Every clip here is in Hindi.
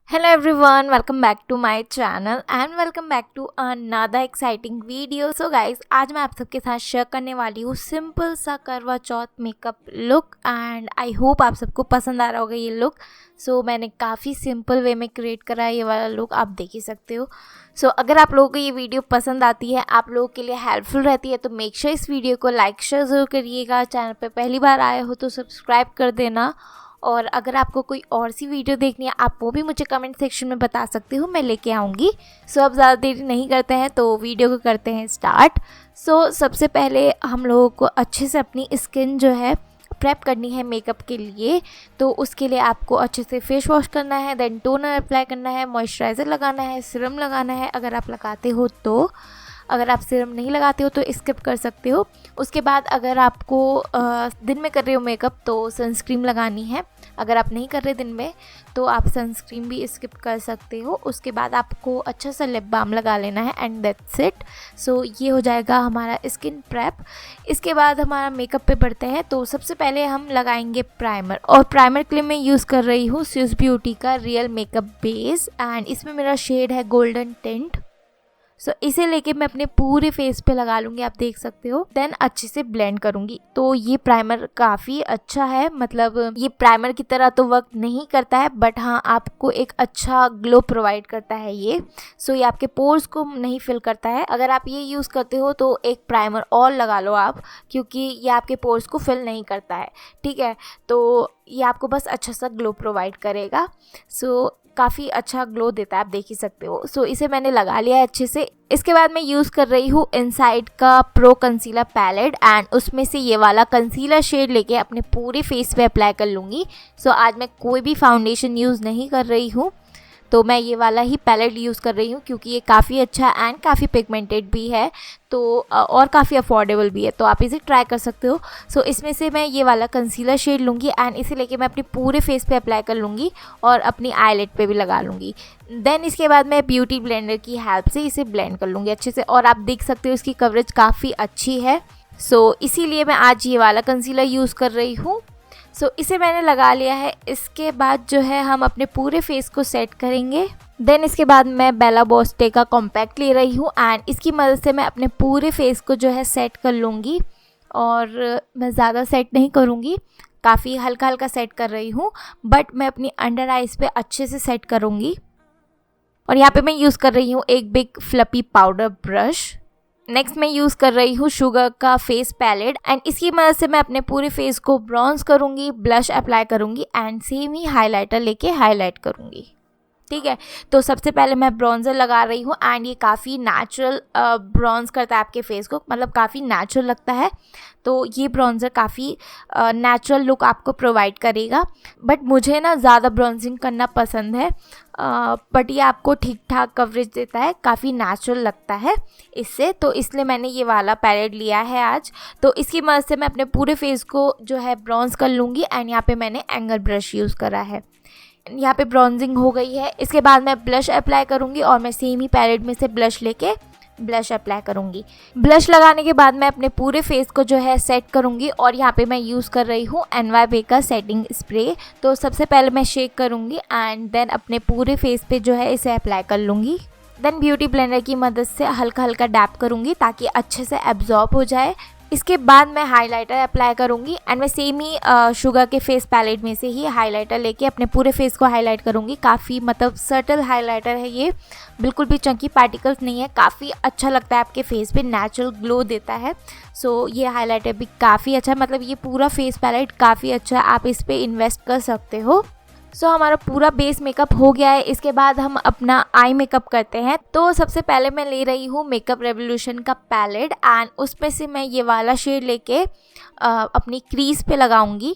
Hello everyone, welcome back to my channel and welcome back to another exciting video. So guys, आज मैं आप सबके साथ शेयर करने वाली हूँ सिंपल सा Karva Chauth makeup look and I hope आप सबको पसंद आ रहा होगा ये लुक. सो मैंने काफ़ी सिंपल वे में क्रिएट करा है ये वाला लुक, आप देख ही सकते हो. सो अगर आप लोगों को ये वीडियो पसंद आती है, आप लोगों के लिए हेल्पफुल रहती है, तो मेक श्योर इस वीडियो को लाइक शेयर ज़रूर करिएगा. चैनल पे पहली बार आए हो तो सब्सक्राइब कर देना. और अगर आपको कोई और सी वीडियो देखनी है आप वो भी मुझे कमेंट सेक्शन में बता सकते हो, मैं लेके आऊँगी. सो अब ज़्यादा देरी नहीं करते हैं तो वीडियो को करते हैं स्टार्ट. सो सबसे पहले हम लोगों को अच्छे से अपनी स्किन जो है प्रेप करनी है मेकअप के लिए. तो उसके लिए आपको अच्छे से फेस वॉश करना है, देन टोनर अप्लाई करना है, मॉइस्चराइज़र लगाना है, सीरम लगाना है अगर आप लगाते हो तो. अगर आप सीरम नहीं लगाते हो तो स्किप कर सकते हो. उसके बाद अगर आपको दिन में कर रहे हो मेकअप तो सनस्क्रीन लगानी है. अगर आप नहीं कर रहे दिन में तो आप सनस्क्रीन भी स्किप कर सकते हो. उसके बाद आपको अच्छा सा लिप बाम लगा लेना है एंड दैट्स इट. सो ये हो जाएगा हमारा स्किन प्रेप. इसके बाद हमारा मेकअप पे बढ़ते हैं. तो सबसे पहले हम लगाएंगे प्राइमर, और प्राइमर के लिए मैं यूज़ कर रही हूँ स्विस ब्यूटी का रियल मेकअप बेस एंड इसमें मेरा शेड है गोल्डन टिंट. सो इसे लेके मैं अपने पूरे फेस पे लगा लूँगी, आप देख सकते हो. देन अच्छे से ब्लेंड करूँगी. तो ये प्राइमर काफ़ी अच्छा है, मतलब ये प्राइमर की तरह तो वर्क नहीं करता है बट हाँ आपको एक अच्छा ग्लो प्रोवाइड करता है ये. सो ये आपके पोर्स को नहीं फिल करता है. अगर आप ये यूज़ करते हो तो एक प्राइमर और लगा लो आप, क्योंकि ये आपके पोर्स को फिल नहीं करता है. ठीक है, तो ये आपको बस अच्छा सा ग्लो प्रोवाइड करेगा. सो काफ़ी अच्छा ग्लो देता है, आप देख ही सकते हो. सो इसे मैंने लगा लिया है अच्छे से. इसके बाद मैं यूज़ कर रही हूँ इनसाइड का प्रो कंसीलर पैलेट एंड उसमें से ये वाला कंसीलर शेड लेके अपने पूरे फेस पे अप्लाई कर लूँगी. सो आज मैं कोई भी फाउंडेशन यूज़ नहीं कर रही हूँ, तो मैं ये वाला ही पैलेट यूज़ कर रही हूँ क्योंकि ये काफ़ी अच्छा एंड काफ़ी पिगमेंटेड भी है तो और काफ़ी अफोर्डेबल भी है, तो आप इसे ट्राई कर सकते हो. सो इसमें से मैं ये वाला कंसीलर शेड लूँगी एंड इसे लेके मैं अपने पूरे फेस पे अप्लाई कर लूँगी और अपनी आईलिड पे भी लगा लूँगी. देन इसके बाद मैं ब्यूटी ब्लेंडर की हेल्प से इसे ब्लेंड कर लूँगी अच्छे से. और आप देख सकते हो इसकी कवरेज काफ़ी अच्छी है. सो इसीलिए मैं आज ये वाला कंसीलर यूज़ कर रही हूँ. सो इसे मैंने लगा लिया है. इसके बाद जो है हम अपने पूरे फेस को सेट करेंगे. देन इसके बाद मैं बेला बोस्टे का कॉम्पैक्ट ले रही हूँ एंड इसकी मदद से मैं अपने पूरे फेस को जो है सेट कर लूँगी. और मैं ज़्यादा सेट नहीं करूँगी, काफ़ी हल्का हल्का सेट कर रही हूँ, बट मैं अपनी अंडर आइज़ पे अच्छे से सेट करूँगी. और यहाँ पे मैं यूज़ कर रही हूँ एक big floppy powder brush. Next मैं यूज़ कर रही हूँ शुगर का फेस पैलेट एंड इसकी मदद से मैं अपने पूरे फेस को ब्रॉन्ज करूँगी, ब्लश अप्लाई करूँगी एंड सेम ही हाइलाइटर लेके हाईलाइट करूँगी. ठीक है, तो सबसे पहले मैं ब्रॉन्ज़र लगा रही हूँ एंड ये काफ़ी नेचुरल ब्रॉन्ज करता है आपके फेस को, मतलब काफ़ी नेचुरल लगता है. तो ये ब्रॉन्ज़र काफ़ी नेचुरल लुक आपको प्रोवाइड करेगा. बट मुझे ना ज़्यादा ब्रॉन्जिंग करना पसंद है, बट ये आपको ठीक ठाक कवरेज देता है, काफ़ी नेचुरल लगता है इससे. तो इसलिए मैंने ये वाला पैलेट लिया है आज. तो इसकी मदद से मैं अपने पूरे फेस को जो है ब्रॉन्ज कर लूँगी एंड यहाँ पे मैंने एंगल ब्रश यूज़ करा है. यहाँ पे ब्रॉन्जिंग हो गई है. इसके बाद मैं ब्लश अप्लाई करूँगी और मैं सेम ही पैलेट में से ब्लश लेके ब्लश अप्लाई करूँगी. ब्लश लगाने के बाद मैं अपने पूरे फेस को जो है सेट करूँगी और यहाँ पे मैं यूज़ कर रही हूँ NYB का सेटिंग स्प्रे. तो सबसे पहले मैं शेक करूँगी एंड देन अपने पूरे फेस पे जो है इसे अप्लाई कर लूँगी. देन ब्यूटी ब्लेंडर की मदद से हल्का हल्का डैप करूँगी ताकि अच्छे से एब्जॉर्ब हो जाए. इसके बाद मैं हाइलाइटर अप्लाई करूँगी एंड मैं सेम ही शुगर के फेस पैलेट में से ही हाइलाइटर लेके अपने पूरे फेस को हाईलाइट करूँगी. काफ़ी मतलब सटल हाइलाइटर है ये, बिल्कुल भी चंकी पार्टिकल्स नहीं है, काफ़ी अच्छा लगता है आपके फेस पे, नेचुरल ग्लो देता है. सो ये हाइलाइटर भी काफ़ी अच्छा है, मतलब ये पूरा फेस पैलेट काफ़ी अच्छा है, आप इस पर इन्वेस्ट कर सकते हो. सो हमारा पूरा बेस मेकअप हो गया है. इसके बाद हम अपना आई मेकअप करते हैं. तो सबसे पहले मैं ले रही हूँ मेकअप रेवोल्यूशन का पैलेट एंड उसमें से मैं ये वाला शेड लेके अपनी क्रीज पे लगाऊंगी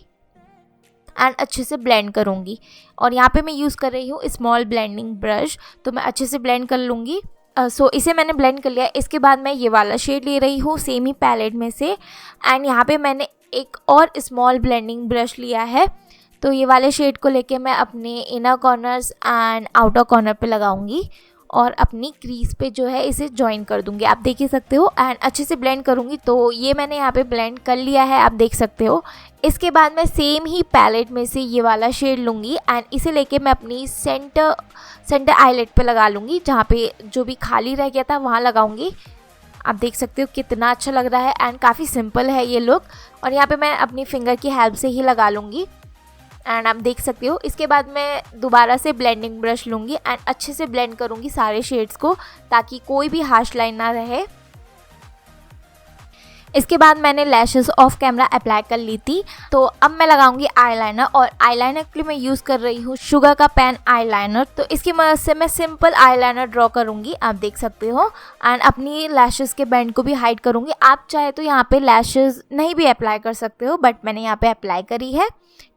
एंड अच्छे से ब्लेंड करूँगी. और यहाँ पे मैं यूज़ कर रही हूँ स्मॉल ब्लेंडिंग ब्रश, तो मैं अच्छे से ब्लेंड कर लूँगी. सो इसे मैंने ब्लेंड कर लिया. इसके बाद मैं ये वाला शेड ले रही हूँ सेम ही पैलेट में से एंड यहाँ पे मैंने एक और स्मॉल ब्लेंडिंग ब्रश लिया है. तो ये वाले शेड को लेके मैं अपने inner corners and outer corner पे लगाऊंगी और अपनी क्रीज पे जो है इसे जॉइन कर दूंगी, आप देख ही सकते हो, एंड अच्छे से ब्लेंड करूंगी. तो ये मैंने यहाँ पे ब्लेंड कर लिया है, आप देख सकते हो. इसके बाद मैं ही पैलेट में से ये वाला शेड लूँगी एंड इसे लेके मैं अपनी सेंटर आईलेट पे लगा लूँगी, जहाँ पे जो भी खाली रह गया था वहाँ लगाऊँगी। आप देख सकते हो कितना अच्छा लग रहा है एंड काफ़ी सिंपल है ये लुक। और यहाँ पे मैं अपनी फिंगर की हेल्प से ही लगा लूँगी एंड आप देख सकते हो। इसके बाद मैं दोबारा से ब्लेंडिंग ब्रश लूँगी एंड अच्छे से ब्लेंड करूँगी सारे शेड्स को, ताकि कोई भी हार्श लाइन ना रहे। इसके बाद मैंने लैशेस ऑफ कैमरा अप्लाई कर ली थी, तो अब मैं लगाऊंगी आईलाइनर। और आईलाइनर के लिए मैं यूज़ कर रही हूँ शुगर का पेन आईलाइनर। तो इसकी मदद से मैं सिंपल आईलाइनर ड्रॉ करूँगी, आप देख सकते हो। एंड अपनी लैशेस के बैंड को भी हाइड करूँगी। आप चाहे तो यहाँ पे लैशेस नहीं भी अप्लाई कर सकते हो, बट मैंने यहाँ पे अप्लाई करी है,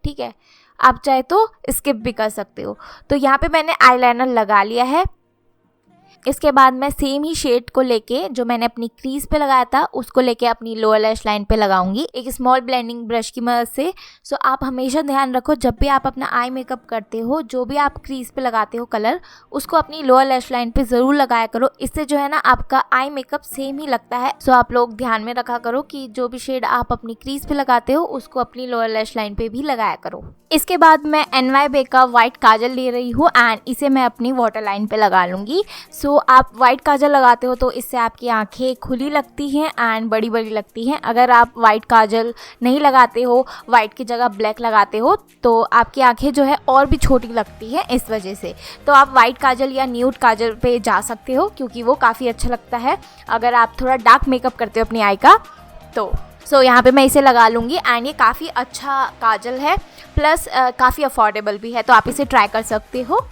ठीक है। आप चाहे तो स्किप भी कर सकते हो। तो यहाँ पे मैंने आईलाइनर लगा लिया है। इसके बाद मैं सेम ही शेड को लेके जो मैंने अपनी क्रीज पे लगाया था उसको लेके अपनी लोअर लैश लाइन पे लगाऊंगी एक स्मॉल ब्लेंडिंग ब्रश की मदद से। सो आप हमेशा ध्यान रखो, जब भी आप अपना आई मेकअप करते हो, जो भी आप क्रीज पे लगाते हो कलर, उसको अपनी लोअर लैश लाइन पे ज़रूर लगाया करो। इससे जो है ना आपका आई मेकअप सेम ही लगता है। सो आप लोग ध्यान में रखा करो कि जो भी शेड आप अपनी क्रीज पे लगाते हो उसको अपनी लोअर लैश लाइन पे भी लगाया करो। इसके बाद मैं NYB का वाइट काजल ले रही हूँ एंड इसे मैं अपनी वाटर लाइन पे लगा लूँगी। सो आप वाइट काजल लगाते हो तो इससे आपकी आंखें खुली लगती हैं एंड बड़ी बड़ी लगती हैं। अगर आप वाइट काजल नहीं लगाते हो, वाइट की जगह ब्लैक लगाते हो, तो आपकी आंखें जो है और भी छोटी लगती हैं इस वजह से। तो आप वाइट काजल या न्यूड काजल पे जा सकते हो, क्योंकि वो काफ़ी अच्छा लगता है अगर आप थोड़ा डार्क मेकअप करते हो अपनी आई का तो। सो यहाँ पे मैं इसे लगा लूँगी एंड ये काफ़ी अच्छा काजल है, प्लस काफ़ी अफोर्डेबल भी है, तो आप इसे ट्राई कर सकते हो।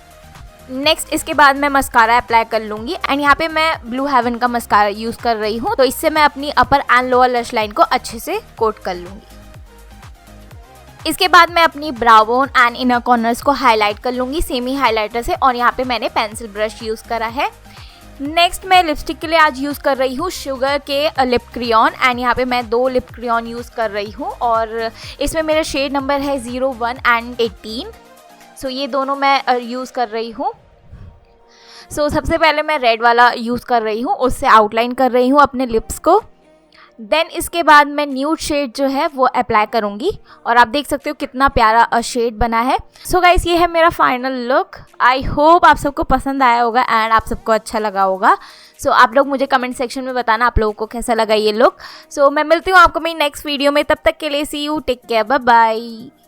नेक्स्ट इसके बाद मैं मस्कारा अप्लाई कर लूँगी एंड यहाँ पे मैं ब्लू हेवन का मस्कारा यूज़ कर रही हूँ। तो इससे मैं अपनी अपर एंड लोअर लैश लाइन को अच्छे से कोट कर लूँगी। इसके बाद मैं अपनी brow bone and inner corners को हाईलाइट कर लूँगी सेमी हाईलाइटर से, और यहाँ पे मैंने पेंसिल ब्रश यूज़ करा है। नेक्स्ट मैं लिपस्टिक के लिए आज यूज़ कर रही हूँ शुगर के लिप क्रियॉन एंड यहाँ पे मैं 2 लिप क्रियॉन यूज़ कर रही हूँ और इसमें मेरा शेड नंबर है 01 एंड 18। सो ये दोनों मैं यूज़ कर रही हूँ। सो सबसे पहले मैं रेड वाला यूज़ कर रही हूँ, उससे आउटलाइन कर रही हूँ अपने लिप्स को। देन इसके बाद मैं न्यूड शेड जो है वो अप्लाई करूँगी और आप देख सकते हो कितना प्यारा शेड बना है। सो गाइस ये है मेरा फाइनल लुक। आई होप आप सबको पसंद आया होगा एंड आप सबको अच्छा लगा होगा। सो आप लोग मुझे कमेंट सेक्शन में बताना आप लोगों को कैसा लगा ये लुक। सो मैं मिलती हूँ आपको मेरी नेक्स्ट वीडियो में, तब तक के लिए see you, take care, bye bye.